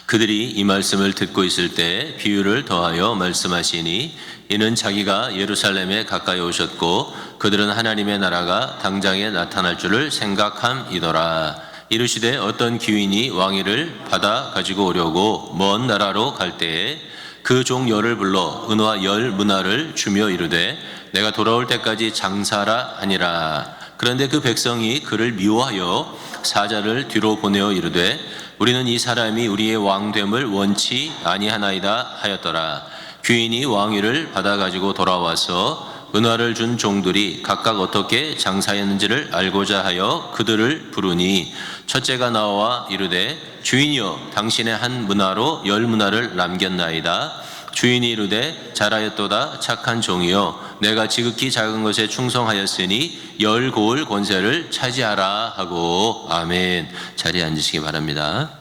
그들이 이 말씀을 듣고 있을 때 비유를 더하여 말씀하시니 이는 자기가 예루살렘에 가까이 오셨고 그들은 하나님의 나라가 당장에 나타날 줄을 생각함이더라. 이르시되 어떤 귀인이 왕위를 받아 가지고 오려고 먼 나라로 갈 때에 그 종 열을 불러 은과 열 문화를 주며 이르되 내가 돌아올 때까지 장사라 하니라. 그런데 그 백성이 그를 미워하여 사자를 뒤로 보내어 이르되 우리는 이 사람이 우리의 왕됨을 원치 아니하나이다 하였더라. 귀인이 왕위를 받아 가지고 돌아와서 은화를 준 종들이 각각 어떻게 장사했는지를 알고자 하여 그들을 부르니 첫째가 나와 이르되 주인이여 당신의 한 문화로 열 문화를 남겼나이다. 주인이 이르되 잘하였도다 착한 종이여 내가 지극히 작은 것에 충성하였으니 열 고을 권세를 차지하라 하고. 아멘. 자리에 앉으시기 바랍니다.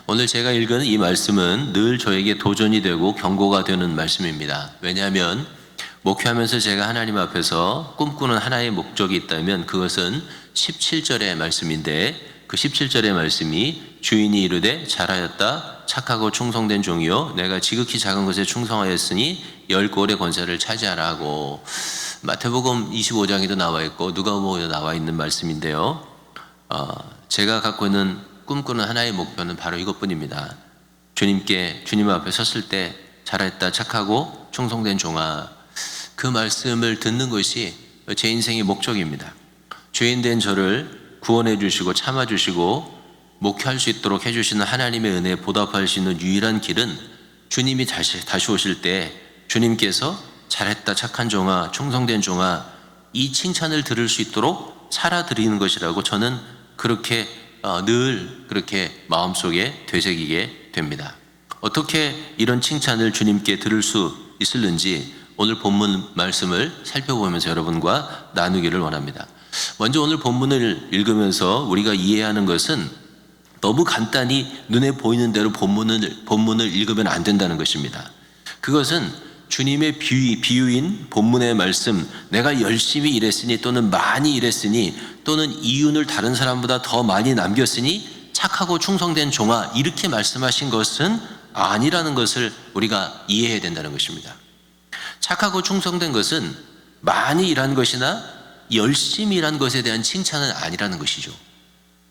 오늘 제가 읽은 이 말씀은 늘 저에게 도전이 되고 경고가 되는 말씀입니다. 왜냐하면 목회하면서 제가 하나님 앞에서 꿈꾸는 하나의 목적이 있다면 그것은 17절의 말씀인데 그 17절의 말씀이 주인이 이르되 잘하였다 착하고 충성된 종이요 내가 지극히 작은 것에 충성하였으니 열 고을의 권세를 차지하라 하고. 마태복음 25장에도 나와 있고 누가복음에도 나와 있는 말씀인데요. 제가 갖고 있는 꿈꾸는 하나의 목표는 바로 이것뿐입니다. 주님 앞에 섰을 때 잘했다 착하고 충성된 종아, 그 말씀을 듣는 것이 제 인생의 목적입니다. 죄인된 저를 구원해 주시고 참아 주시고 목회할 수 있도록 해주시는 하나님의 은혜에 보답할 수 있는 유일한 길은 주님이 다시 오실 때 주님께서 잘했다 착한 종아 충성된 종아 이 칭찬을 들을 수 있도록 살아드리는 것이라고 저는 그렇게 늘 그렇게 마음속에 되새기게 됩니다. 어떻게 이런 칭찬을 주님께 들을 수 있을는지 오늘 본문 말씀을 살펴보면서 여러분과 나누기를 원합니다. 먼저 오늘 본문을 읽으면서 우리가 이해하는 것은 너무 간단히 눈에 보이는 대로 본문을 읽으면 안 된다는 것입니다. 그것은 주님의 비유인 본문의 말씀, 내가 열심히 일했으니 또는 많이 일했으니 또는 이윤을 다른 사람보다 더 많이 남겼으니 착하고 충성된 종아 이렇게 말씀하신 것은 아니라는 것을 우리가 이해해야 된다는 것입니다. 착하고 충성된 것은 많이 일한 것이나 열심히 일한 것에 대한 칭찬은 아니라는 것이죠.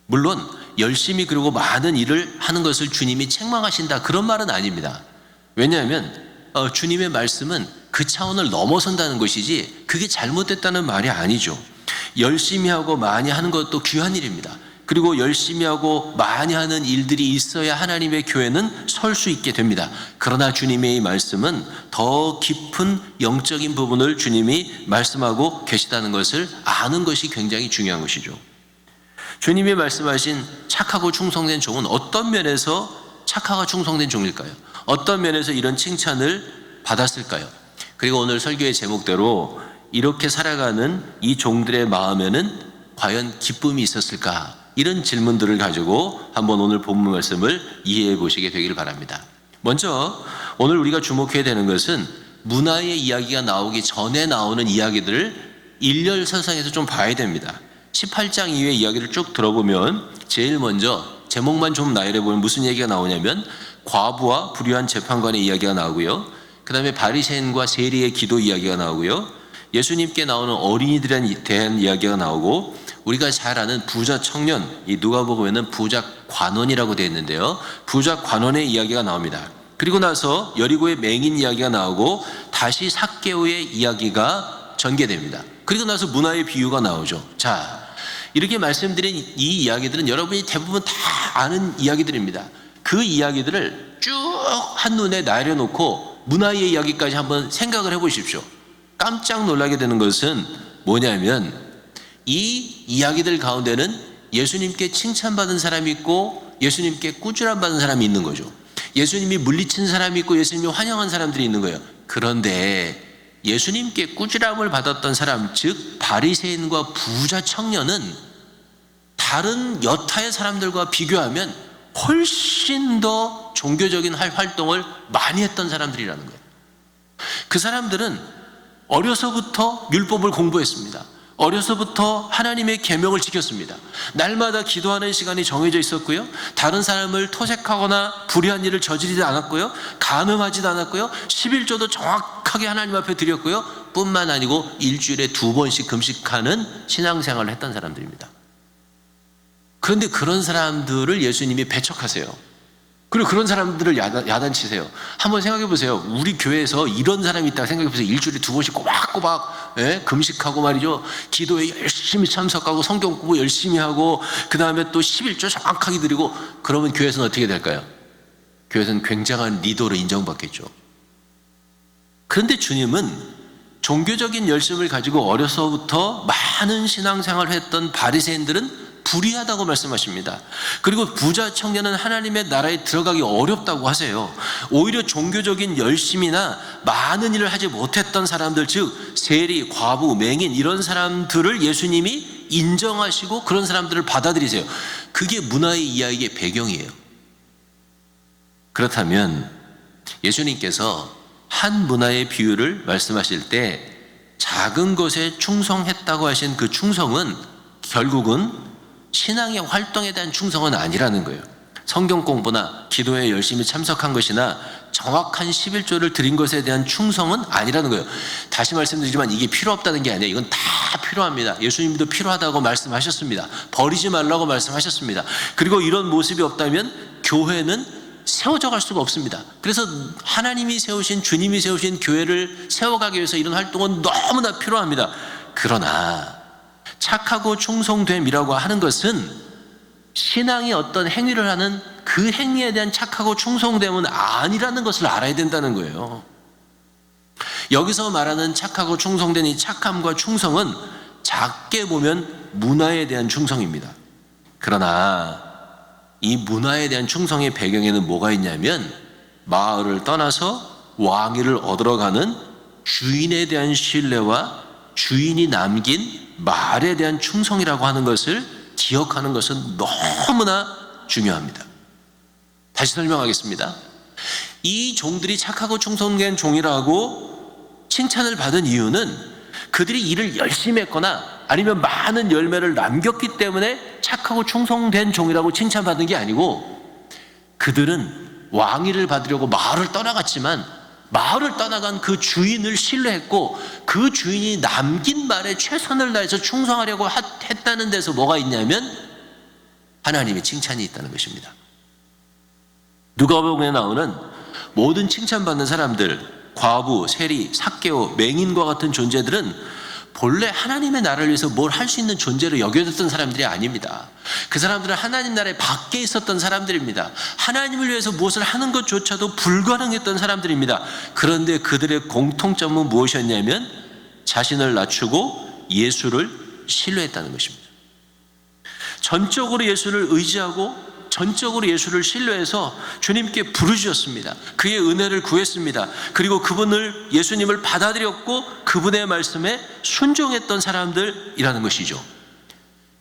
물론 열심히 그리고 많은 일을 하는 것을 주님이 책망하신다 그런 말은 아닙니다. 왜냐하면 주님의 말씀은 그 차원을 넘어선다는 것이지 그게 잘못됐다는 말이 아니죠. 열심히 하고 많이 하는 것도 귀한 일입니다. 그리고 열심히 하고 많이 하는 일들이 있어야 하나님의 교회는 설 수 있게 됩니다. 그러나 주님의 이 말씀은 더 깊은 영적인 부분을 주님이 말씀하고 계시다는 것을 아는 것이 굉장히 중요한 것이죠. 주님이 말씀하신 착하고 충성된 종은 어떤 면에서 착하고 충성된 종일까요? 어떤 면에서 이런 칭찬을 받았을까요? 그리고 오늘 설교의 제목대로 이렇게 살아가는 이 종들의 마음에는 과연 기쁨이 있었을까? 이런 질문들을 가지고 한번 오늘 본문 말씀을 이해해 보시게 되기를 바랍니다. 먼저 오늘 우리가 주목해야 되는 것은 문화의 이야기가 나오기 전에 나오는 이야기들을 일렬선상에서 좀 봐야 됩니다. 18장 이후의 이야기를 쭉 들어보면 제일 먼저 제목만 좀 나열해 보면 무슨 얘기가 나오냐면 과부와 불의한 재판관의 이야기가 나오고요. 그 다음에 바리새인과 세리의 기도 이야기가 나오고요. 예수님께 나오는 어린이들에 대한 이야기가 나오고 우리가 잘 아는 부자 청년, 이 누가복음에는 부자 관원이라고 되어 있는데요. 부자 관원의 이야기가 나옵니다. 그리고 나서 여리고의 맹인 이야기가 나오고 다시 삭개오의 이야기가 전개됩니다. 그리고 나서 문화의 비유가 나오죠. 자, 이렇게 말씀드린 이 이야기들은 여러분이 대부분 다 아는 이야기들입니다. 그 이야기들을 쭉 한눈에 나열해놓고 문화의 이야기까지 한번 생각을 해보십시오. 깜짝 놀라게 되는 것은 뭐냐면 이 이야기들 가운데는 예수님께 칭찬받은 사람이 있고 예수님께 꾸지람 받은 사람이 있는 거죠. 예수님이 물리친 사람이 있고 예수님이 환영한 사람들이 있는 거예요. 그런데 예수님께 꾸지람을 받았던 사람, 즉 바리새인과 부자 청년은 다른 여타의 사람들과 비교하면 훨씬 더 종교적인 활동을 많이 했던 사람들이라는 거예요. 그 사람들은 어려서부터 율법을 공부했습니다. 어려서부터 하나님의 계명을 지켰습니다. 날마다 기도하는 시간이 정해져 있었고요. 다른 사람을 토색하거나 불의한 일을 저지르지 않았고요. 간음하지도 않았고요. 11조도 정확하게 하나님 앞에 드렸고요. 뿐만 아니고 일주일에 2번씩 금식하는 신앙생활을 했던 사람들입니다. 그런데 그런 사람들을 예수님이 배척하세요. 그리고 그런 사람들을 야단치세요. 한번 생각해 보세요. 우리 교회에서 이런 사람이 있다고 생각해 보세요. 일주일에 2번씩 꼬박꼬박 금식하고 말이죠. 기도에 열심히 참석하고 성경 공부 열심히 하고 그 다음에 또 11조 정확하게 드리고, 그러면 교회에서는 어떻게 될까요? 교회에서는 굉장한 리더로 인정받겠죠. 그런데 주님은 종교적인 열심을 가지고 어려서부터 많은 신앙생활을 했던 바리새인들은 불의하다고 말씀하십니다. 그리고 부자 청년은 하나님의 나라에 들어가기 어렵다고 하세요. 오히려 종교적인 열심이나 많은 일을 하지 못했던 사람들, 즉 세리, 과부, 맹인 이런 사람들을 예수님이 인정하시고 그런 사람들을 받아들이세요. 그게 문화의 이야기의 배경이에요. 그렇다면 예수님께서 한 문화의 비유를 말씀하실 때 작은 것에 충성했다고 하신 그 충성은 결국은 신앙의 활동에 대한 충성은 아니라는 거예요. 성경 공부나 기도에 열심히 참석한 것이나 정확한 11조를 드린 것에 대한 충성은 아니라는 거예요. 다시 말씀드리지만 이게 필요 없다는 게 아니에요. 이건 다 필요합니다. 예수님도 필요하다고 말씀하셨습니다. 버리지 말라고 말씀하셨습니다. 그리고 이런 모습이 없다면 교회는 세워져 갈 수가 없습니다. 그래서 하나님이 세우신, 주님이 세우신 교회를 세워가기 위해서 이런 활동은 너무나 필요합니다. 그러나 착하고 충성됨이라고 하는 것은 신앙의 어떤 행위를 하는 그 행위에 대한 착하고 충성됨은 아니라는 것을 알아야 된다는 거예요. 여기서 말하는 착하고 충성된 이 착함과 충성은 작게 보면 문화에 대한 충성입니다. 그러나 이 문화에 대한 충성의 배경에는 뭐가 있냐면 마을을 떠나서 왕위를 얻으러 가는 주인에 대한 신뢰와 주인이 남긴 말에 대한 충성이라고 하는 것을 기억하는 것은 너무나 중요합니다. 다시 설명하겠습니다. 이 종들이 착하고 충성된 종이라고 칭찬을 받은 이유는 그들이 일을 열심히 했거나 아니면 많은 열매를 남겼기 때문에 착하고 충성된 종이라고 칭찬받은 게 아니고, 그들은 왕위를 받으려고 마을을 떠나갔지만 마을을 떠나간 그 주인을 신뢰했고 그 주인이 남긴 말에 최선을 다해서 충성하려고 했다는 데서 뭐가 있냐면 하나님의 칭찬이 있다는 것입니다. 누가복음에 나오는 모든 칭찬받는 사람들, 과부, 세리, 삭개오, 맹인과 같은 존재들은 본래 하나님의 나라를 위해서 뭘 할 수 있는 존재로 여겨졌던 사람들이 아닙니다. 그 사람들은 하나님 나라에 밖에 있었던 사람들입니다. 하나님을 위해서 무엇을 하는 것조차도 불가능했던 사람들입니다. 그런데 그들의 공통점은 무엇이었냐면 자신을 낮추고 예수를 신뢰했다는 것입니다. 전적으로 예수를 의지하고 전적으로 예수를 신뢰해서 주님께 부르짖었습니다. 그의 은혜를 구했습니다. 그리고 그분을, 예수님을 받아들였고 그분의 말씀에 순종했던 사람들이라는 것이죠.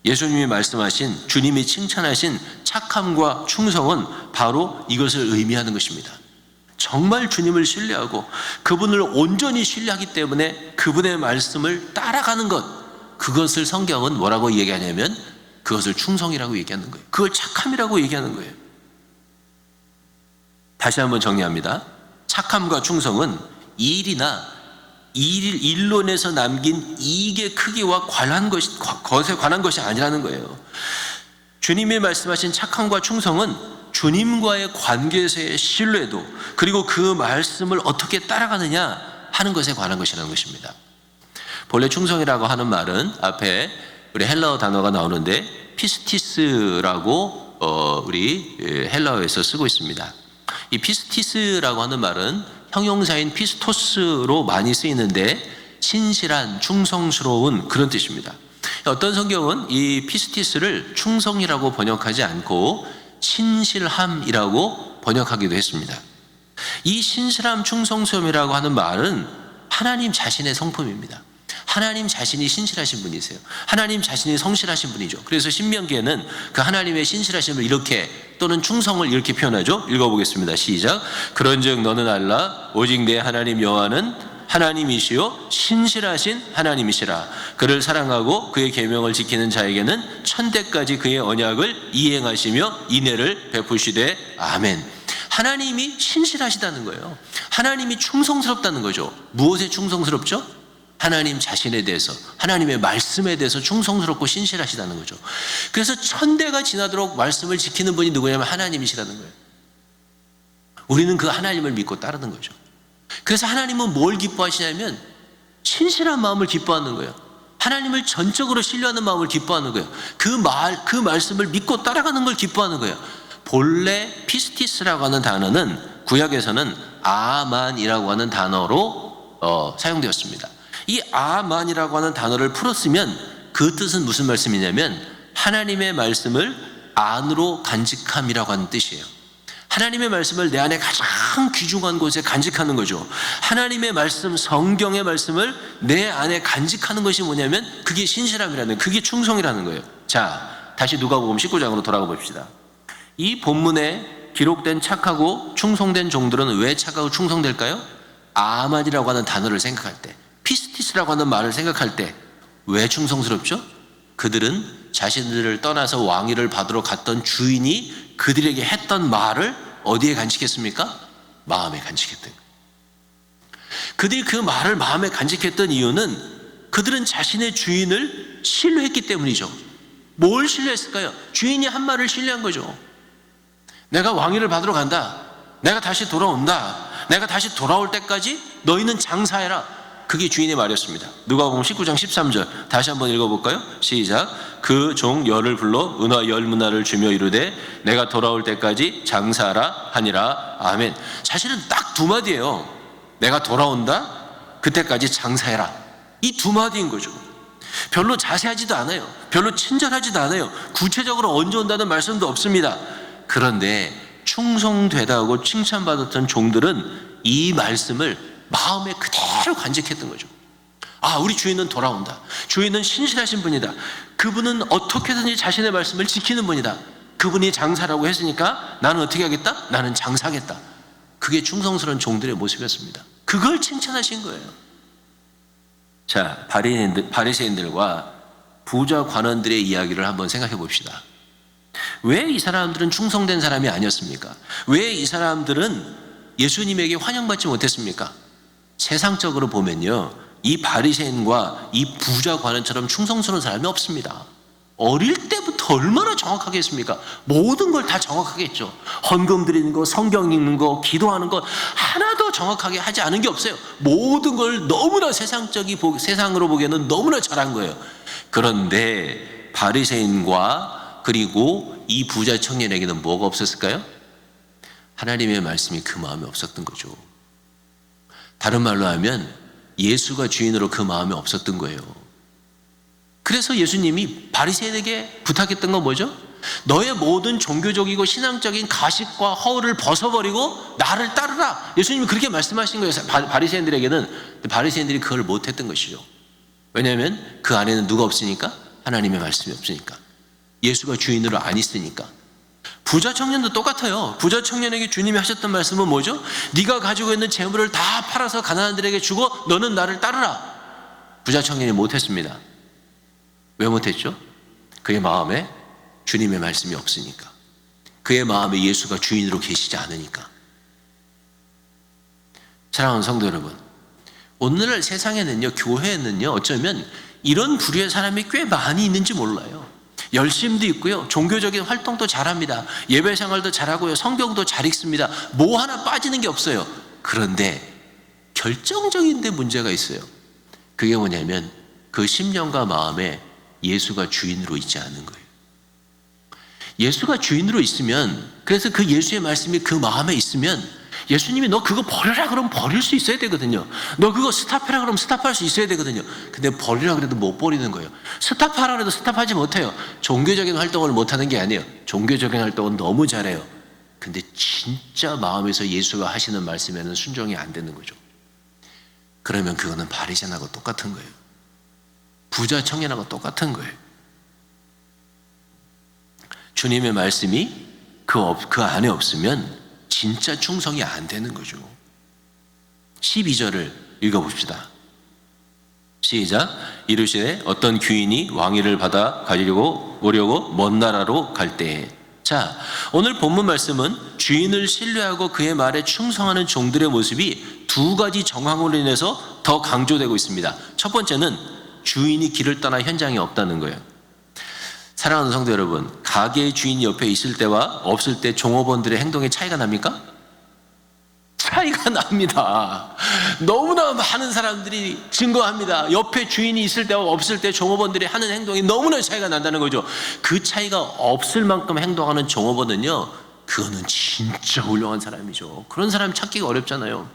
예수님이 말씀하신, 주님이 칭찬하신 착함과 충성은 바로 이것을 의미하는 것입니다. 정말 주님을 신뢰하고 그분을 온전히 신뢰하기 때문에 그분의 말씀을 따라가는 것, 그것을 성경은 뭐라고 얘기하냐면 그것을 충성이라고 얘기하는 거예요. 그걸 착함이라고 얘기하는 거예요. 다시 한번 정리합니다. 착함과 충성은 일이나 일론에서 남긴 이익의 크기와 것에 관한 것이 아니라는 거예요. 주님이 말씀하신 착함과 충성은 주님과의 관계에서의 신뢰도, 그리고 그 말씀을 어떻게 따라가느냐 하는 것에 관한 것이라는 것입니다. 본래 충성이라고 하는 말은 앞에 우리 헬라어 단어가 나오는데 피스티스라고 우리 헬라어에서 쓰고 있습니다. 이 피스티스라고 하는 말은 형용사인 피스토스로 많이 쓰이는데 신실한, 충성스러운 그런 뜻입니다. 어떤 성경은 이 피스티스를 충성이라고 번역하지 않고 신실함이라고 번역하기도 했습니다. 이 신실함, 충성스러움이라고 하는 말은 하나님 자신의 성품입니다. 하나님 자신이 신실하신 분이세요. 하나님 자신이 성실하신 분이죠. 그래서 신명기에는 그 하나님의 신실하심을 이렇게, 또는 충성을 이렇게 표현하죠. 읽어보겠습니다. 시작. 그런즉 너는 알라 오직 내 하나님 여호와는 하나님이시요 신실하신 하나님이시라. 그를 사랑하고 그의 계명을 지키는 자에게는 천대까지 그의 언약을 이행하시며 인애를 베푸시되 아멘. 하나님이 신실하시다는 거예요. 하나님이 충성스럽다는 거죠. 무엇에 충성스럽죠? 하나님 자신에 대해서, 하나님의 말씀에 대해서 충성스럽고 신실하시다는 거죠. 그래서 천대가 지나도록 말씀을 지키는 분이 누구냐면 하나님이시라는 거예요. 우리는 그 하나님을 믿고 따르는 거죠. 그래서 하나님은 뭘 기뻐하시냐면 신실한 마음을 기뻐하는 거예요. 하나님을 전적으로 신뢰하는 마음을 기뻐하는 거예요. 그 말씀을 믿고 따라가는 걸 기뻐하는 거예요. 본래 피스티스라고 하는 단어는 구약에서는 아만이라고 하는 단어로 사용되었습니다. 이 아만이라고 하는 단어를 풀었으면 그 뜻은 무슨 말씀이냐면 하나님의 말씀을 안으로 간직함이라고 하는 뜻이에요. 하나님의 말씀을 내 안에 가장 귀중한 곳에 간직하는 거죠. 하나님의 말씀, 성경의 말씀을 내 안에 간직하는 것이 뭐냐면 그게 신실함이라는, 그게 충성이라는 거예요. 자, 다시 누가복음 19장으로 돌아가 봅시다. 이 본문에 기록된 착하고 충성된 종들은 왜 착하고 충성될까요? 아만이라고 하는 단어를 생각할 때, 피스티스라고 하는 말을 생각할 때 왜 충성스럽죠? 그들은 자신들을 떠나서 왕위를 받으러 갔던 주인이 그들에게 했던 말을 어디에 간직했습니까? 마음에 간직했던 거예요. 그들이 그 말을 마음에 간직했던 이유는 그들은 자신의 주인을 신뢰했기 때문이죠. 뭘 신뢰했을까요? 주인이 한 말을 신뢰한 거죠. 내가 왕위를 받으러 간다. 내가 다시 돌아온다. 내가 다시 돌아올 때까지 너희는 장사해라. 그게 주인의 말이었습니다. 누가복음 19장 13절 다시 한번 읽어볼까요? 시작. 그 종 열을 불러 은화 열문화를 주며 이르되 내가 돌아올 때까지 장사하라 하니라. 아멘. 사실은 딱 두 마디예요. 내가 돌아온다. 그때까지 장사해라. 이 두 마디인 거죠. 별로 자세하지도 않아요. 별로 친절하지도 않아요. 구체적으로 언제 온다는 말씀도 없습니다. 그런데 충성되다고 칭찬받았던 종들은 이 말씀을 마음에 그대로 간직했던 거죠. 아, 우리 주인은 돌아온다. 주인은 신실하신 분이다. 그분은 어떻게든지 자신의 말씀을 지키는 분이다. 그분이 장사라고 했으니까 나는 어떻게 하겠다? 나는 장사하겠다. 그게 충성스러운 종들의 모습이었습니다. 그걸 칭찬하신 거예요. 자, 바리새인들과 부자 관원들의 이야기를 한번 생각해 봅시다. 왜 이 사람들은 충성된 사람이 아니었습니까? 왜 이 사람들은 예수님에게 환영받지 못했습니까? 세상적으로 보면요, 이 바리새인과 이 부자 관원처럼 충성스러운 사람이 없습니다. 어릴 때부터 얼마나 정확하게 했습니까? 모든 걸 다 정확하게 했죠. 헌금 드리는 거, 성경 읽는 거, 기도하는 거 하나도 정확하게 하지 않은 게 없어요. 모든 걸 너무나 세상으로 보기에는 너무나 잘한 거예요. 그런데 바리새인과 그리고 이 부자 청년에게는 뭐가 없었을까요? 하나님의 말씀이 그 마음에 없었던 거죠. 다른 말로 하면 예수가 주인으로 그 마음에 없었던 거예요. 그래서 예수님이 바리새인에게 부탁했던 건 뭐죠? 너의 모든 종교적이고 신앙적인 가식과 허울을 벗어버리고 나를 따르라. 예수님이 그렇게 말씀하신 거예요. 바리새인들에게는. 바리새인들이 그걸 못했던 것이죠. 왜냐하면 그 안에는 누가 없으니까? 하나님의 말씀이 없으니까. 예수가 주인으로 안 있으니까. 부자 청년도 똑같아요. 부자 청년에게 주님이 하셨던 말씀은 뭐죠? 네가 가지고 있는 재물을 다 팔아서 가난한들에게 주고 너는 나를 따르라. 부자 청년이 못했습니다. 왜 못했죠? 그의 마음에 주님의 말씀이 없으니까. 그의 마음에 예수가 주인으로 계시지 않으니까. 사랑하는 성도 여러분, 오늘날 세상에는요, 교회에는요, 어쩌면 이런 부류의 사람이 꽤 많이 있는지 몰라요. 열심도 있고요, 종교적인 활동도 잘합니다. 예배 생활도 잘하고요, 성경도 잘 읽습니다. 뭐 하나 빠지는 게 없어요. 그런데 결정적인 데 문제가 있어요. 그게 뭐냐면 그 심령과 마음에 예수가 주인으로 있지 않은 거예요. 예수가 주인으로 있으면, 그래서 그 예수의 말씀이 그 마음에 있으면 예수님이 너 그거 버려라 그러면 버릴 수 있어야 되거든요. 너 그거 스탑해라 그러면 스탑할 수 있어야 되거든요. 근데 버리라 그래도 못 버리는 거예요. 스탑하라 그래도 스탑하지 못해요. 종교적인 활동을 못하는 게 아니에요. 종교적인 활동은 너무 잘해요. 근데 진짜 마음에서 예수가 하시는 말씀에는 순종이 안 되는 거죠. 그러면 그거는 바리새인하고 똑같은 거예요. 부자 청년하고 똑같은 거예요. 주님의 말씀이 그 안에 없으면 진짜 충성이 안 되는 거죠. 12절을 읽어봅시다. 시작. 이르시되 어떤 귀인이 왕위를 받아 가지려고 오려고 먼 나라로 갈 때에. 자, 오늘 본문 말씀은 주인을 신뢰하고 그의 말에 충성하는 종들의 모습이 두 가지 정황으로 인해서 더 강조되고 있습니다. 첫 번째는 주인이 길을 떠나 현장에 없다는 거예요. 사랑하는 성도 여러분, 가게의 주인이 옆에 있을 때와 없을 때 종업원들의 행동에 차이가 납니까? 차이가 납니다. 너무나 많은 사람들이 증거합니다. 옆에 주인이 있을 때와 없을 때 종업원들이 하는 행동이 너무나 차이가 난다는 거죠. 그 차이가 없을 만큼 행동하는 종업원은요, 그거는 진짜 훌륭한 사람이죠. 그런 사람 찾기가 어렵잖아요.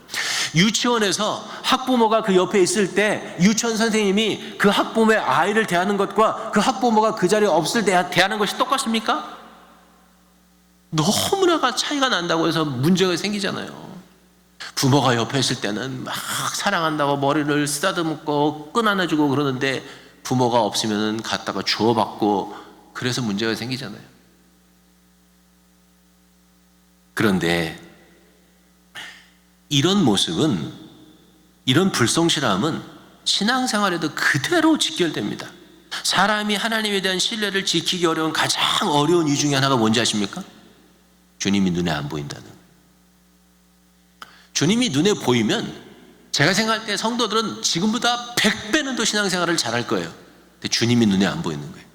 유치원에서 학부모가 그 옆에 있을 때 유치원 선생님이 그 학부모의 아이를 대하는 것과 그 학부모가 그 자리에 없을 때 대하는 것이 똑같습니까? 너무나 차이가 난다고 해서 문제가 생기잖아요. 부모가 옆에 있을 때는 막 사랑한다고 머리를 쓰다듬고 끈 안아주고 그러는데 부모가 없으면 갖다가 주워받고 그래서 문제가 생기잖아요. 그런데 이런 모습은, 이런 불성실함은 신앙생활에도 그대로 직결됩니다. 사람이 하나님에 대한 신뢰를 지키기 어려운 가장 어려운 이유 중에 하나가 뭔지 아십니까? 주님이 눈에 안 보인다는. 주님이 눈에 보이면 제가 생각할 때 성도들은 지금보다 100배는 더 신앙생활을 잘할 거예요. 근데 주님이 눈에 안 보이는 거예요.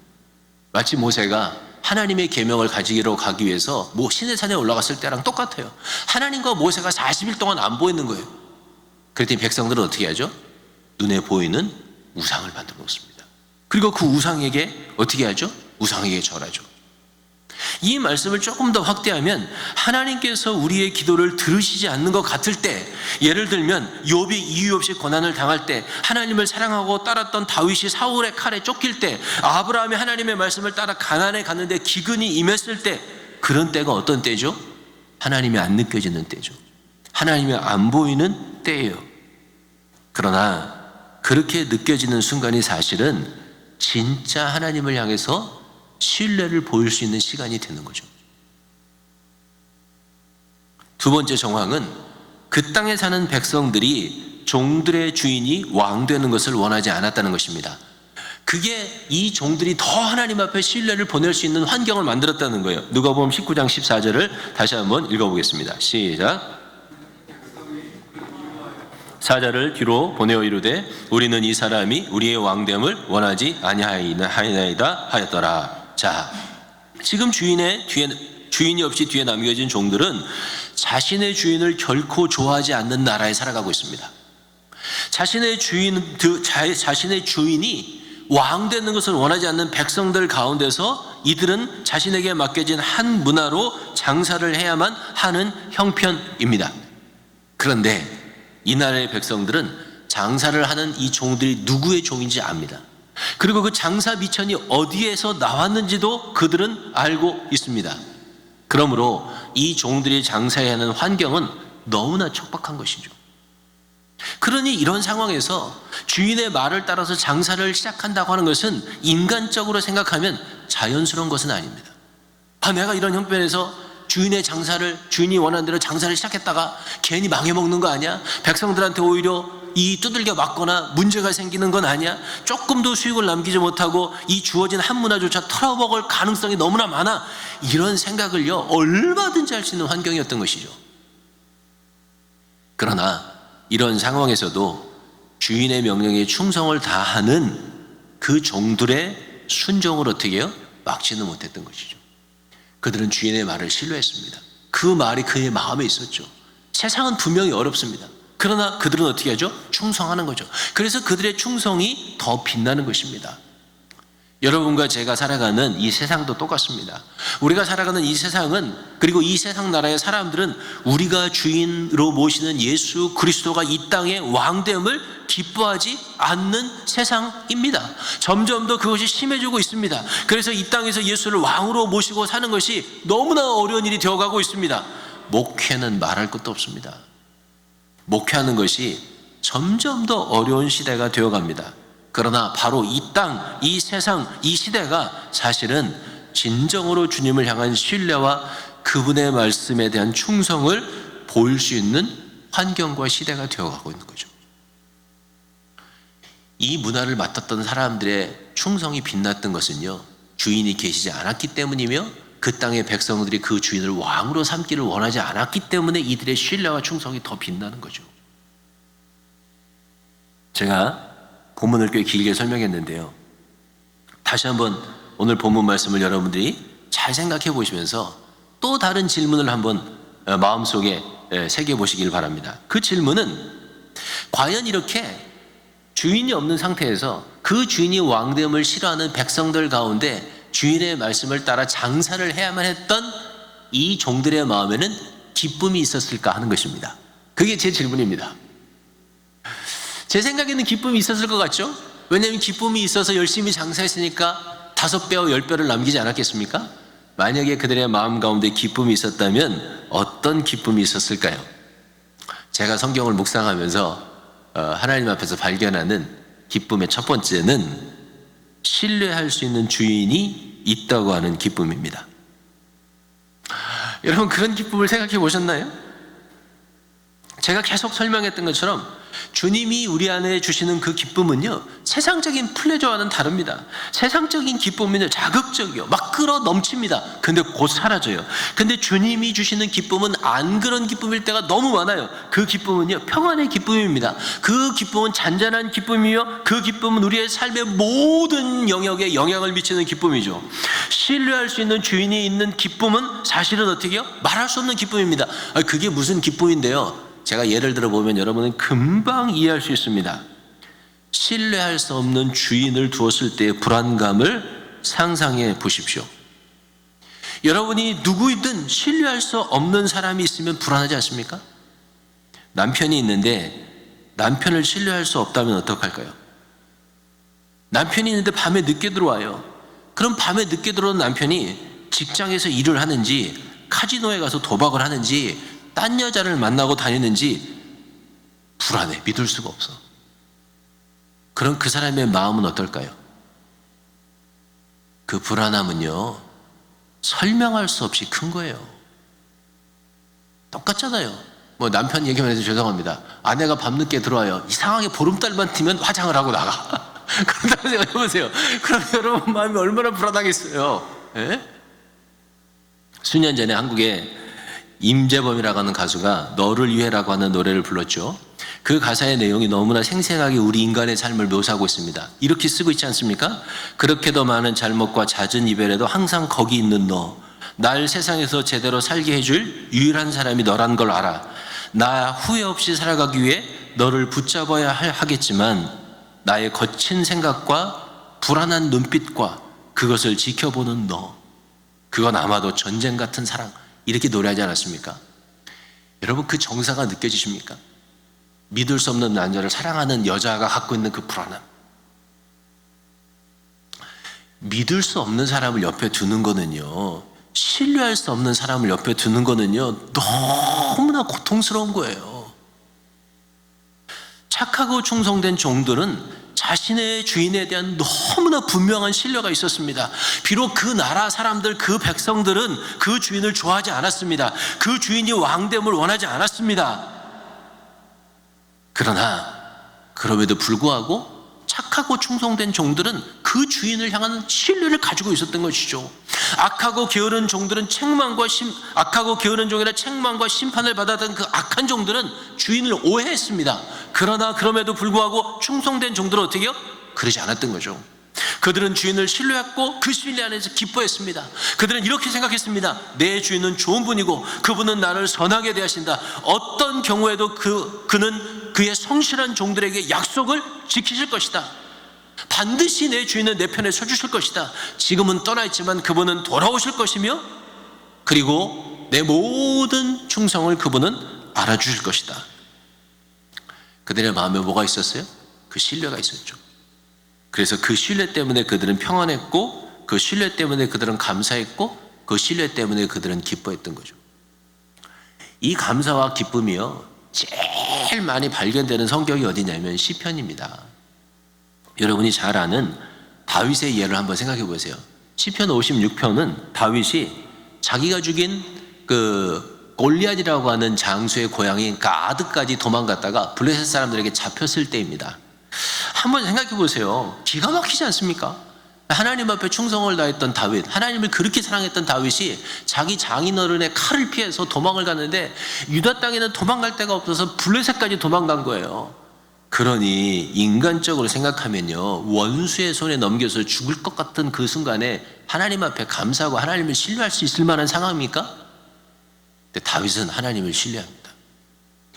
마치 모세가 하나님의 계명을 가지기로 가기 위해서 시내산에 올라갔을 때랑 똑같아요. 하나님과 모세가 40일 동안 안 보이는 거예요. 그랬더니 백성들은 어떻게 하죠? 눈에 보이는 우상을 만들어 놓습니다. 그리고 그 우상에게 어떻게 하죠? 우상에게 절하죠. 이 말씀을 조금 더 확대하면 하나님께서 우리의 기도를 들으시지 않는 것 같을 때, 예를 들면 욥이 이유 없이 고난을 당할 때, 하나님을 사랑하고 따랐던 다윗이 사울의 칼에 쫓길 때, 아브라함이 하나님의 말씀을 따라 가나안에 갔는데 기근이 임했을 때, 그런 때가 어떤 때죠? 하나님이 안 느껴지는 때죠. 하나님이 안 보이는 때예요. 그러나 그렇게 느껴지는 순간이 사실은 진짜 하나님을 향해서 신뢰를 보일 수 있는 시간이 되는 거죠. 두 번째 정황은 그 땅에 사는 백성들이 종들의 주인이 왕 되는 것을 원하지 않았다는 것입니다. 그게 이 종들이 더 하나님 앞에 신뢰를 보낼 수 있는 환경을 만들었다는 거예요. 누가복음 19장 14절을 다시 한번 읽어보겠습니다. 시작. 사자를 뒤로 보내어 이르되 우리는 이 사람이 우리의 왕됨을 원하지 아니하이나이다 하였더라. 자, 지금 주인이 없이 뒤에 남겨진 종들은 자신의 주인을 결코 좋아하지 않는 나라에 살아가고 있습니다. 자신의 주인이 왕 되는 것을 원하지 않는 백성들 가운데서 이들은 자신에게 맡겨진 한 문화로 장사를 해야만 하는 형편입니다. 그런데 이 나라의 백성들은 장사를 하는 이 종들이 누구의 종인지 압니다. 그리고 그 장사 미천이 어디에서 나왔는지도 그들은 알고 있습니다. 그러므로 이 종들이 장사해야 하는 환경은 너무나 척박한 것이죠. 그러니 이런 상황에서 주인의 말을 따라서 장사를 시작한다고 하는 것은 인간적으로 생각하면 자연스러운 것은 아닙니다. 내가 이런 형편에서 주인이 원하는 대로 장사를 시작했다가 괜히 망해먹는 거 아니야? 백성들한테 오히려 이 두들겨 맞거나 문제가 생기는 건 아니야? 조금도 수익을 남기지 못하고 이 주어진 한 문화조차 털어먹을 가능성이 너무나 많아. 이런 생각을요 얼마든지 할 수 있는 환경이었던 것이죠. 그러나 이런 상황에서도 주인의 명령에 충성을 다하는 그 종들의 순종을 어떻게 해요? 막지는 못했던 것이죠. 그들은 주인의 말을 신뢰했습니다. 그 말이 그의 마음에 있었죠. 세상은 분명히 어렵습니다. 그러나 그들은 어떻게 하죠? 충성하는 거죠. 그래서 그들의 충성이 더 빛나는 것입니다. 여러분과 제가 살아가는 이 세상도 똑같습니다. 우리가 살아가는 이 세상은, 그리고 이 세상 나라의 사람들은 우리가 주인으로 모시는 예수 그리스도가 이 땅의 왕됨을 기뻐하지 않는 세상입니다. 점점 더 그것이 심해지고 있습니다. 그래서 이 땅에서 예수를 왕으로 모시고 사는 것이 너무나 어려운 일이 되어가고 있습니다. 목회는 말할 것도 없습니다. 목회하는 것이 점점 더 어려운 시대가 되어갑니다. 그러나 바로 이 땅, 이 세상, 이 시대가 사실은 진정으로 주님을 향한 신뢰와 그분의 말씀에 대한 충성을 보일 수 있는 환경과 시대가 되어가고 있는 거죠. 이 문화를 맡았던 사람들의 충성이 빛났던 것은요, 주인이 계시지 않았기 때문이며 그 땅의 백성들이 그 주인을 왕으로 삼기를 원하지 않았기 때문에 이들의 신뢰와 충성이 더 빛나는 거죠. 제가 본문을 꽤 길게 설명했는데요, 다시 한번 오늘 본문 말씀을 여러분들이 잘 생각해 보시면서 또 다른 질문을 한번 마음속에 새겨보시길 바랍니다. 그 질문은, 과연 이렇게 주인이 없는 상태에서 그 주인이 왕됨을 싫어하는 백성들 가운데 주인의 말씀을 따라 장사를 해야만 했던 이 종들의 마음에는 기쁨이 있었을까 하는 것입니다. 그게 제 질문입니다. 제 생각에는 기쁨이 있었을 것 같죠? 왜냐하면 기쁨이 있어서 열심히 장사했으니까 5배와 10배를 남기지 않았겠습니까? 만약에 그들의 마음 가운데 기쁨이 있었다면 어떤 기쁨이 있었을까요? 제가 성경을 묵상하면서 하나님 앞에서 발견하는 기쁨의 첫 번째는 신뢰할 수 있는 주인이 있다고 하는 기쁨입니다. 여러분, 그런 기쁨을 생각해 보셨나요? 제가 계속 설명했던 것처럼 주님이 우리 안에 주시는 그 기쁨은요, 세상적인 플레저와는 다릅니다. 세상적인 기쁨은요, 자극적이요, 막 끌어 넘칩니다. 근데 곧 사라져요. 근데 주님이 주시는 기쁨은 안 그런 기쁨일 때가 너무 많아요. 그 기쁨은요, 평안의 기쁨입니다. 그 기쁨은 잔잔한 기쁨이며 그 기쁨은 우리의 삶의 모든 영역에 영향을 미치는 기쁨이죠. 신뢰할 수 있는 주인이 있는 기쁨은 사실은 어떻게 해요? 말할 수 없는 기쁨입니다. 그게 무슨 기쁨인데요, 제가 예를 들어 보면 여러분은 금방 이해할 수 있습니다. 신뢰할 수 없는 주인을 두었을 때의 불안감을 상상해 보십시오. 여러분이 누구이든 신뢰할 수 없는 사람이 있으면 불안하지 않습니까? 남편이 있는데 남편을 신뢰할 수 없다면 어떡할까요? 남편이 있는데 밤에 늦게 들어와요. 그럼 밤에 늦게 들어온 남편이 직장에서 일을 하는지, 카지노에 가서 도박을 하는지, 딴 여자를 만나고 다니는지 불안해. 믿을 수가 없어. 그럼 그 사람의 마음은 어떨까요? 그 불안함은요, 설명할 수 없이 큰 거예요. 똑같잖아요. 뭐 남편 얘기만 해도 죄송합니다. 아내가 밤늦게 들어와요. 이상하게 보름달만 뛰면 화장을 하고 나가. 그런다고 생각해보세요. 그럼 여러분 마음이 얼마나 불안하겠어요. 예? 수년 전에 한국에 임재범이라고 하는 가수가 너를 위해라고 하는 노래를 불렀죠. 그 가사의 내용이 너무나 생생하게 우리 인간의 삶을 묘사하고 있습니다. 이렇게 쓰고 있지 않습니까? 그렇게도 많은 잘못과 잦은 이별에도 항상 거기 있는 너, 날 세상에서 제대로 살게 해줄 유일한 사람이 너란 걸 알아. 나 후회 없이 살아가기 위해 너를 붙잡아야 하겠지만 나의 거친 생각과 불안한 눈빛과 그것을 지켜보는 너, 그건 아마도 전쟁 같은 사랑, 이렇게 노래하지 않았습니까? 여러분, 그 정사가 느껴지십니까? 믿을 수 없는 남자를 사랑하는 여자가 갖고 있는 그 불안함. 믿을 수 없는 사람을 옆에 두는 거는요, 신뢰할 수 없는 사람을 옆에 두는 거는요, 너무나 고통스러운 거예요. 착하고 충성된 종들은 자신의 주인에 대한 너무나 분명한 신뢰가 있었습니다. 비록 그 나라 사람들, 그 백성들은 그 주인을 좋아하지 않았습니다. 그 주인이 왕됨을 원하지 않았습니다. 그러나 그럼에도 불구하고 착하고 충성된 종들은 그 주인을 향한 신뢰를 가지고 있었던 것이죠. 악하고 게으른 종들은 악하고 게으른 종이라 책망과 심판을 받았던 그 악한 종들은 주인을 오해했습니다. 그러나 그럼에도 불구하고 충성된 종들은 어떻게 해요? 그러지 않았던 거죠. 그들은 주인을 신뢰했고 그 신뢰 안에서 기뻐했습니다. 그들은 이렇게 생각했습니다. 내 주인은 좋은 분이고 그분은 나를 선하게 대하신다. 어떤 경우에도 그는 그의 성실한 종들에게 약속을 지키실 것이다. 반드시 내 주인은 내 편에 서주실 것이다. 지금은 떠나 있지만 그분은 돌아오실 것이며 그리고 내 모든 충성을 그분은 알아주실 것이다. 그들의 마음에 뭐가 있었어요? 그 신뢰가 있었죠. 그래서 그 신뢰 때문에 그들은 평안했고 그 신뢰 때문에 그들은 감사했고 그 신뢰 때문에 그들은 기뻐했던 거죠. 이 감사와 기쁨이요, 제일 많이 발견되는 성격이 어디냐면 시편입니다. 여러분이 잘 아는 다윗의 예를 한번 생각해 보세요. 시편 56편은 다윗이 자기가 죽인 그 골리앗이라고 하는 장수의 고향인 가드까지 도망갔다가 블레셋 사람들에게 잡혔을 때입니다. 한번 생각해 보세요. 기가 막히지 않습니까? 하나님 앞에 충성을 다했던 다윗, 하나님을 그렇게 사랑했던 다윗이 자기 장인어른의 칼을 피해서 도망을 갔는데 유다 땅에는 도망갈 데가 없어서 블레셋까지 도망간 거예요. 그러니 인간적으로 생각하면요, 원수의 손에 넘겨서 죽을 것 같은 그 순간에 하나님 앞에 감사하고 하나님을 신뢰할 수 있을 만한 상황입니까? 근데 다윗은 하나님을 신뢰합니다.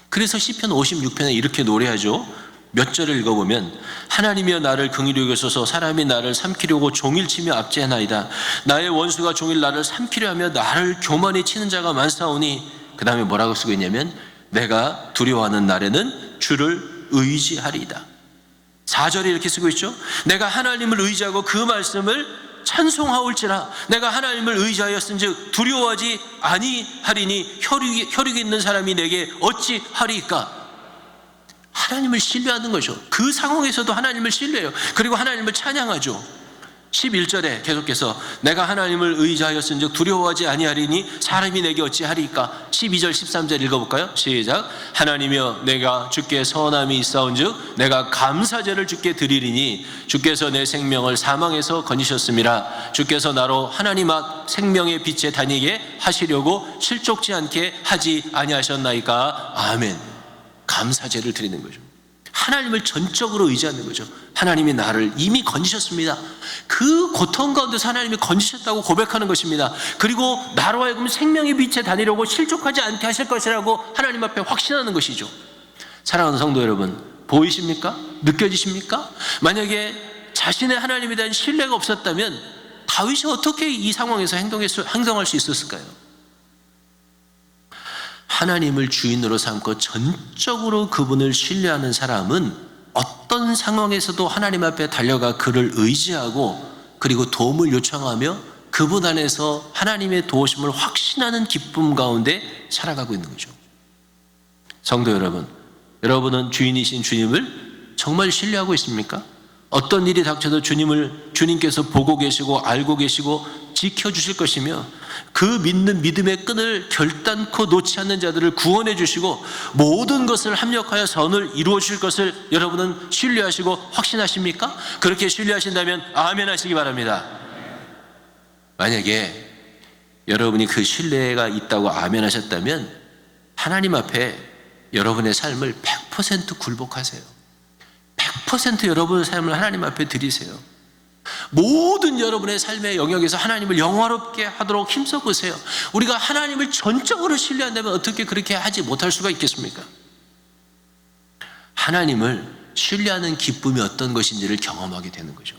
그래서 시편 56편에 이렇게 노래하죠. 몇 절을 읽어보면 하나님이여 나를 긍휼히 여기소서 사람이 나를 삼키려고 종일 치며 압제하나이다. 나의 원수가 종일 나를 삼키려 하며 나를 교만히 치는 자가 많사오니, 그 다음에 뭐라고 쓰고 있냐면 내가 두려워하는 날에는 주를 의지하리이다. 4절에 이렇게 쓰고 있죠. 내가 하나님을 의지하고 그 말씀을 찬송하올지라. 내가 하나님을 의지하였은즉 두려워하지 아니하리니 혈육이 있는 사람이 내게 어찌하리이까. 하나님을 신뢰하는 거죠. 그 상황에서도 하나님을 신뢰해요. 그리고 하나님을 찬양하죠. 11절에 계속해서 내가 하나님을 의지하였은즉 두려워하지 아니하리니 사람이 내게 어찌하리이까. 12절 13절 읽어볼까요? 시작. 하나님이여 내가 주께 선함이 있사온즉 내가 감사제를 주께 드리리니 주께서 내 생명을 사망에서 건지셨음이라. 주께서 나로 하나님 앞 생명의 빛에 다니게 하시려고 실족지 않게 하지 아니하셨나이까. 아멘. 감사제를 드리는 거죠. 하나님을 전적으로 의지하는 거죠. 하나님이 나를 이미 건지셨습니다. 그 고통 가운데서 하나님이 건지셨다고 고백하는 것입니다. 그리고 나로 하여금 생명의 빛에 다니려고 실족하지 않게 하실 것이라고 하나님 앞에 확신하는 것이죠. 사랑하는 성도 여러분, 보이십니까? 느껴지십니까? 만약에 자신의 하나님에 대한 신뢰가 없었다면 다윗이 어떻게 이 상황에서 행동할 수 있었을까요? 하나님을 주인으로 삼고 전적으로 그분을 신뢰하는 사람은 어떤 상황에서도 하나님 앞에 달려가 그를 의지하고 그리고 도움을 요청하며 그분 안에서 하나님의 도우심을 확신하는 기쁨 가운데 살아가고 있는 거죠. 성도 여러분, 여러분은 주인이신 주님을 정말 신뢰하고 있습니까? 어떤 일이 닥쳐도 주님께서 보고 계시고 알고 계시고 지켜주실 것이며 그 믿는 믿음의 끈을 결단코 놓지 않는 자들을 구원해 주시고 모든 것을 합력하여 선을 이루어 주실 것을 여러분은 신뢰하시고 확신하십니까? 그렇게 신뢰하신다면 아멘 하시기 바랍니다. 만약에 여러분이 그 신뢰가 있다고 아멘 하셨다면 하나님 앞에 여러분의 삶을 100% 굴복하세요. 100% 여러분의 삶을 하나님 앞에 드리세요. 모든 여러분의 삶의 영역에서 하나님을 영화롭게 하도록 힘써 보세요. 우리가 하나님을 전적으로 신뢰한다면 어떻게 그렇게 하지 못할 수가 있겠습니까? 하나님을 신뢰하는 기쁨이 어떤 것인지를 경험하게 되는 거죠.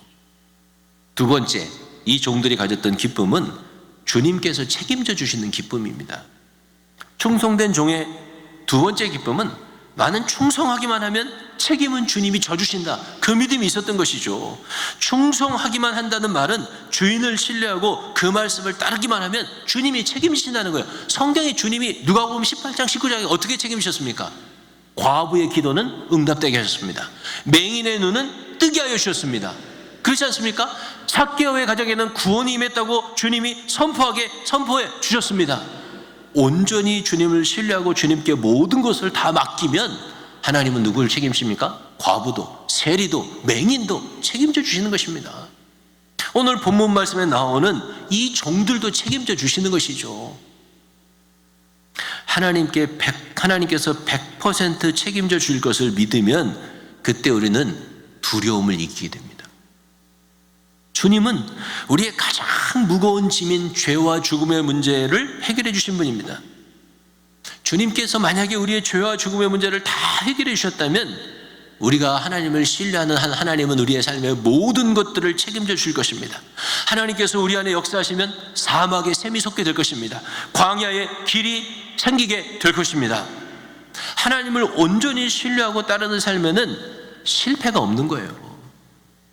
두 번째, 이 종들이 가졌던 기쁨은 주님께서 책임져 주시는 기쁨입니다. 충성된 종의 두 번째 기쁨은 나는 충성하기만 하면 책임은 주님이 져주신다. 그 믿음이 있었던 것이죠. 충성하기만 한다는 말은 주인을 신뢰하고 그 말씀을 따르기만 하면 주님이 책임지신다는 거예요. 성경에 주님이 누가복음 18장 19장에 어떻게 책임지셨습니까? 과부의 기도는 응답되게 하셨습니다. 맹인의 눈은 뜨게 하여 주셨습니다. 그렇지 않습니까? 삭개오의 가정에는 구원이 임했다고 주님이 선포해 주셨습니다. 온전히 주님을 신뢰하고 주님께 모든 것을 다 맡기면 하나님은 누구를 책임집니까? 과부도, 세리도, 맹인도 책임져 주시는 것입니다. 오늘 본문 말씀에 나오는 이 종들도 책임져 주시는 것이죠. 하나님께서 100% 책임져 줄 것을 믿으면 그때 우리는 두려움을 이기게 됩니다. 주님은 우리의 가장 무거운 짐인 죄와 죽음의 문제를 해결해 주신 분입니다. 주님께서 만약에 우리의 죄와 죽음의 문제를 다 해결해 주셨다면 우리가 하나님을 신뢰하는 한 하나님은 우리의 삶의 모든 것들을 책임져 줄 것입니다. 하나님께서 우리 안에 역사하시면 사막에 샘이 솟게 될 것입니다. 광야에 길이 생기게 될 것입니다. 하나님을 온전히 신뢰하고 따르는 삶에는 실패가 없는 거예요.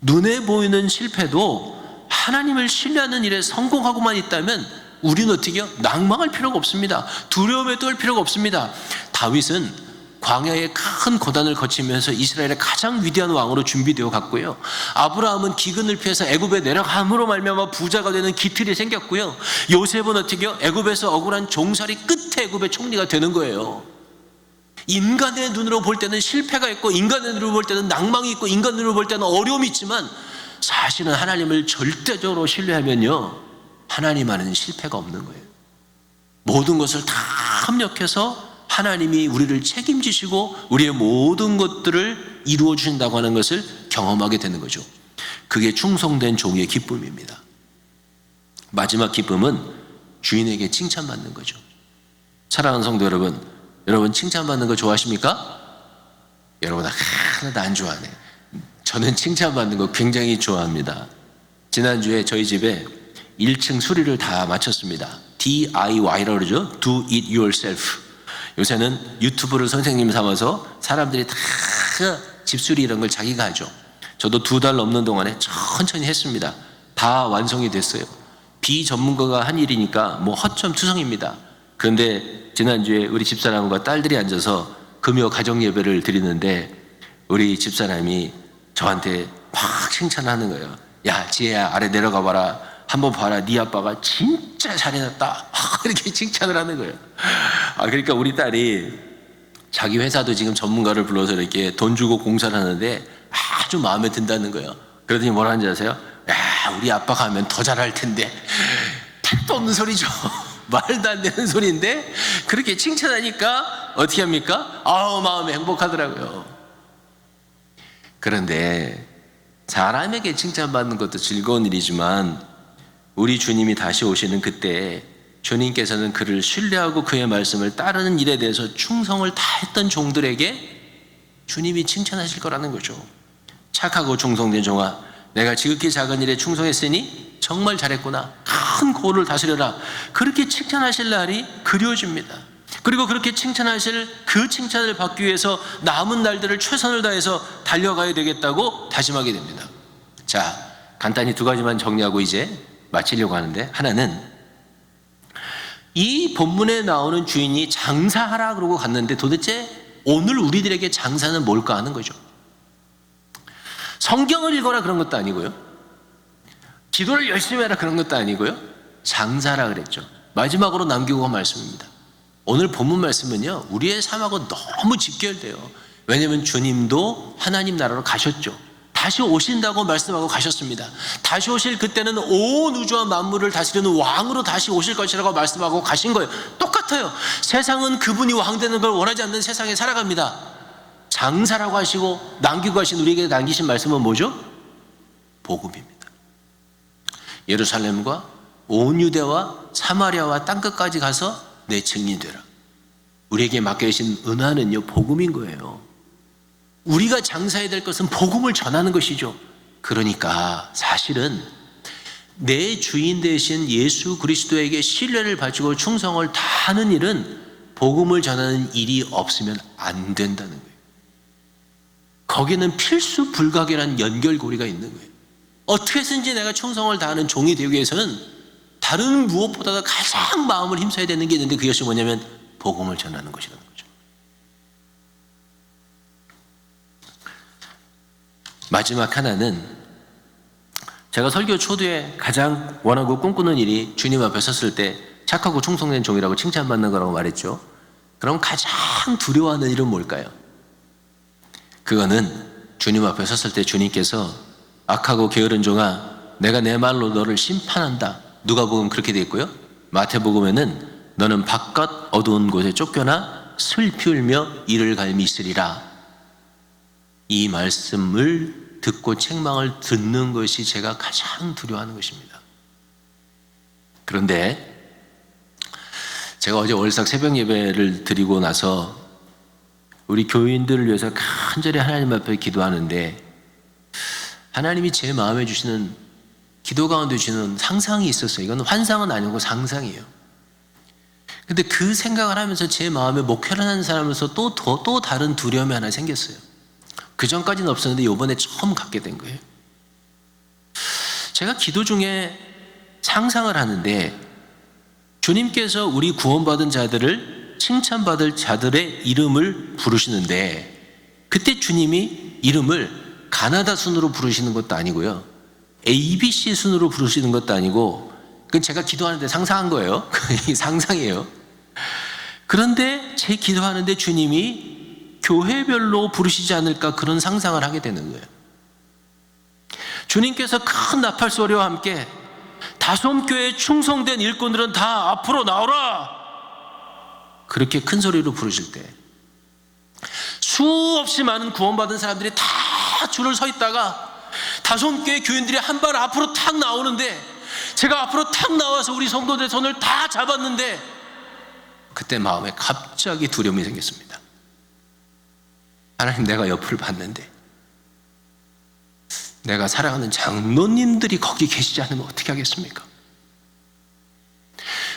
눈에 보이는 실패도 하나님을 신뢰하는 일에 성공하고만 있다면 우리는 어떻게 해요? 낭망할 필요가 없습니다. 두려움에 떨 필요가 없습니다. 다윗은 광야의 큰 고단을 거치면서 이스라엘의 가장 위대한 왕으로 준비되어 갔고요. 아브라함은 기근을 피해서 애굽에 내려감으로 말미암아 부자가 되는 기틀이 생겼고요. 요셉은 어떻게요? 애굽에서 억울한 종살이 끝에 애굽의 총리가 되는 거예요. 인간의 눈으로 볼 때는 실패가 있고, 인간의 눈으로 볼 때는 낭망이 있고, 인간의 눈으로 볼 때는 어려움이 있지만, 사실은 하나님을 절대적으로 신뢰하면요, 하나님 안에는 실패가 없는 거예요. 모든 것을 다 합력해서 하나님이 우리를 책임지시고 우리의 모든 것들을 이루어 주신다고 하는 것을 경험하게 되는 거죠. 그게 충성된 종의 기쁨입니다. 마지막 기쁨은 주인에게 칭찬받는 거죠. 사랑하는 성도 여러분, 여러분 칭찬받는 거 좋아하십니까? 여러분 하나도 안 좋아하네. 저는 칭찬받는 거 굉장히 좋아합니다. 지난주에 저희 집에 1층 수리를 다 마쳤습니다. DIY라고 그러죠. Do it yourself. 요새는 유튜브를 선생님 삼아서 사람들이 다 집수리 이런 걸 자기가 하죠. 저도 2달 넘는 동안에 천천히 했습니다. 다 완성이 됐어요. 비전문가가 한 일이니까 뭐 허점투성입니다. 그런데 지난주에 우리 집사람과 딸들이 앉아서 금요 가정 예배를 드리는데 우리 집사람이 저한테 막 칭찬하는 거예요. 야, 지혜야, 아래 내려가 봐라. 한번 봐라. 네 아빠가 진짜 잘해놨다. 이렇게 칭찬을 하는 거예요. 그러니까 우리 딸이 자기 회사도 지금 전문가를 불러서 이렇게 돈 주고 공사를 하는데 아주 마음에 든다는 거예요. 그러더니 뭐라 하는지 아세요? 야, 우리 아빠가 하면 더 잘할 텐데. 택도 없는 소리죠. 말도 안 되는 소리인데 그렇게 칭찬하니까 어떻게 합니까? 마음이 행복하더라고요. 그런데 사람에게 칭찬받는 것도 즐거운 일이지만 우리 주님이 다시 오시는 그때 주님께서는 그를 신뢰하고 그의 말씀을 따르는 일에 대해서 충성을 다했던 종들에게 주님이 칭찬하실 거라는 거죠. 착하고 충성된 종아, 내가 지극히 작은 일에 충성했으니 정말 잘했구나. 큰 고를 다스려라. 그렇게 칭찬하실 날이 그리워집니다. 그리고 그렇게 칭찬하실 그 칭찬을 받기 위해서 남은 날들을 최선을 다해서 달려가야 되겠다고 다짐하게 됩니다. 자, 간단히 2가지만 정리하고 이제 마치려고 하는데, 하나는 이 본문에 나오는 주인이 장사하라 그러고 갔는데 도대체 오늘 우리들에게 장사는 뭘까 하는 거죠. 성경을 읽어라 그런 것도 아니고요, 기도를 열심히 해라 그런 것도 아니고요, 장사라 그랬죠. 마지막으로 남기고 간 말씀입니다. 오늘 본문 말씀은요, 우리의 삶하고 너무 직결돼요. 왜냐하면 주님도 하나님 나라로 가셨죠. 다시 오신다고 말씀하고 가셨습니다. 다시 오실 그때는 온 우주와 만물을 다스리는 왕으로 다시 오실 것이라고 말씀하고 가신 거예요. 똑같아요. 세상은 그분이 왕 되는 걸 원하지 않는 세상에 살아갑니다. 장사라고 하시고 남기고 가신 우리에게 남기신 말씀은 뭐죠? 복음입니다. 예루살렘과 온 유대와 사마리아와 땅끝까지 가서 내 증인이 되라. 우리에게 맡겨주신 은하는요, 복음인 거예요. 우리가 장사해야 될 것은 복음을 전하는 것이죠. 그러니까 사실은 내 주인 되신 예수 그리스도에게 신뢰를 바치고 충성을 다하는 일은 복음을 전하는 일이 없으면 안 된다는 거예요. 거기는 필수 불가결한 연결고리가 있는 거예요. 어떻게 해서든지 내가 충성을 다하는 종이 되기 위해서는 다른 무엇보다도 가장 마음을 힘써야 되는 게 있는데, 그것이 뭐냐면 복음을 전하는 것이라는 거죠. 마지막 하나는, 제가 설교 초두에 가장 원하고 꿈꾸는 일이 주님 앞에 섰을 때 착하고 충성된 종이라고 칭찬받는 거라고 말했죠. 그럼 가장 두려워하는 일은 뭘까요? 그거는 주님 앞에 섰을 때 주님께서 악하고 게으른 종아, 내가 내 말로 너를 심판한다. 누가복음 그렇게 되어 있고요, 마태복음에는 너는 바깥 어두운 곳에 쫓겨나 슬피 울며 이를 갈미 있으리라. 이 말씀을 듣고 책망을 듣는 것이 제가 가장 두려워하는 것입니다. 그런데 제가 어제 월삭 새벽 예배를 드리고 나서 우리 교인들을 위해서 간절히 하나님 앞에 기도하는데, 하나님이 제 마음에 주시는, 기도 가운데 주시는 상상이 있었어요. 이건 환상은 아니고 상상이에요. 근데 그 생각을 하면서 제 마음에 목회를 하는 사람으로서 또 다른 두려움이 하나 생겼어요. 그 전까지는 없었는데 이번에 처음 갖게 된 거예요. 제가 기도 중에 상상을 하는데, 주님께서 우리 구원받은 자들을 칭찬받을 자들의 이름을 부르시는데, 그때 주님이 이름을 가나다 순으로 부르시는 것도 아니고요, ABC 순으로 부르시는 것도 아니고, 그건 제가 기도하는데 상상한 거예요. 상상이에요. 그런데 제 기도하는데 주님이 교회별로 부르시지 않을까, 그런 상상을 하게 되는 거예요. 주님께서 큰 나팔 소리와 함께 다솜교회에 충성된 일꾼들은 다 앞으로 나오라, 그렇게 큰 소리로 부르실 때 수없이 많은 구원받은 사람들이 다 줄을 서 있다가 다솜교회 교인들이 한 발 앞으로 탁 나오는데, 제가 앞으로 탁 나와서 우리 성도들의 손을 다 잡았는데, 그때 마음에 갑자기 두려움이 생겼습니다. 하나님, 내가 옆을 봤는데 내가 사랑하는 장로님들이 거기 계시지 않으면 어떻게 하겠습니까?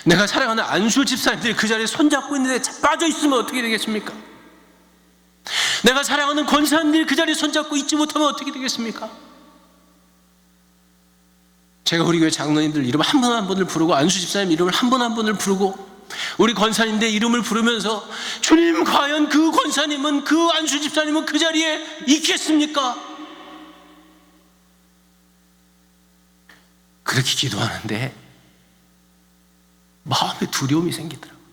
내가 사랑하는 안수 집사님들이 그 자리에 손잡고 있는데 빠져 있으면 어떻게 되겠습니까? 내가 사랑하는 권사님들이 그 자리에 손잡고 있지 못하면 어떻게 되겠습니까? 제가 우리 교회 장로님들 이름 한 분 한 분을 부르고, 안수 집사님 이름을 한 분 한 분을 부르고, 우리 권사님들 이름을 부르면서, 주님, 과연 그 권사님은, 그 안수 집사님은 그 자리에 있겠습니까? 그렇게 기도하는데 마음에 두려움이 생기더라고요.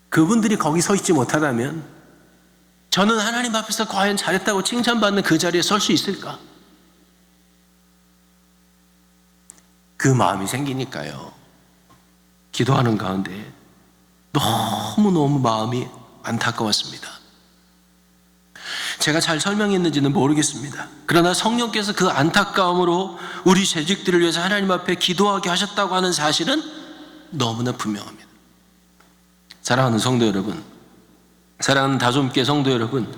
그분들이 거기 서 있지 못하다면 저는 하나님 앞에서 과연 잘했다고 칭찬받는 그 자리에 설 수 있을까? 그 마음이 생기니까요, 기도하는 가운데 너무너무 마음이 안타까웠습니다. 제가 잘 설명했는지는 모르겠습니다. 그러나 성령께서 그 안타까움으로 우리 재직들을 위해서 하나님 앞에 기도하게 하셨다고 하는 사실은 너무나 분명합니다. 사랑하는 성도 여러분, 사랑하는 다솜교회 성도 여러분,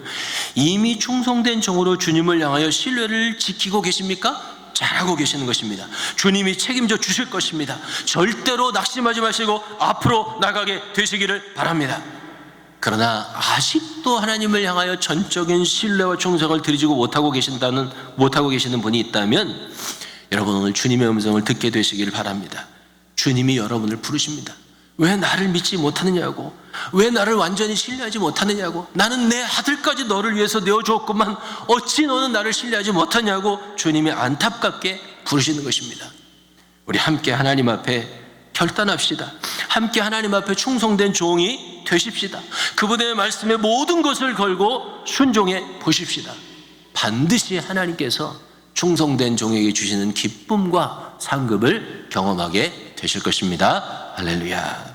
이미 충성된 종으로 주님을 향하여 신뢰를 지키고 계십니까? 잘하고 계시는 것입니다. 주님이 책임져 주실 것입니다. 절대로 낙심하지 마시고 앞으로 나가게 되시기를 바랍니다. 그러나 아직도 하나님을 향하여 전적인 신뢰와 충성을 드리지고 못하고 계시는 분이 있다면, 여러분 오늘 주님의 음성을 듣게 되시길 바랍니다. 주님이 여러분을 부르십니다. 왜 나를 믿지 못하느냐고, 왜 나를 완전히 신뢰하지 못하느냐고, 나는 내 아들까지 너를 위해서 내어주었구만, 어찌 너는 나를 신뢰하지 못하냐고 주님이 안타깝게 부르시는 것입니다. 우리 함께 하나님 앞에 결단합시다. 함께 하나님 앞에 충성된 종이 되십시다. 그분의 말씀에 모든 것을 걸고 순종해 보십시다. 반드시 하나님께서 충성된 종에게 주시는 기쁨과 상급을 경험하게 되실 것입니다. 할렐루야.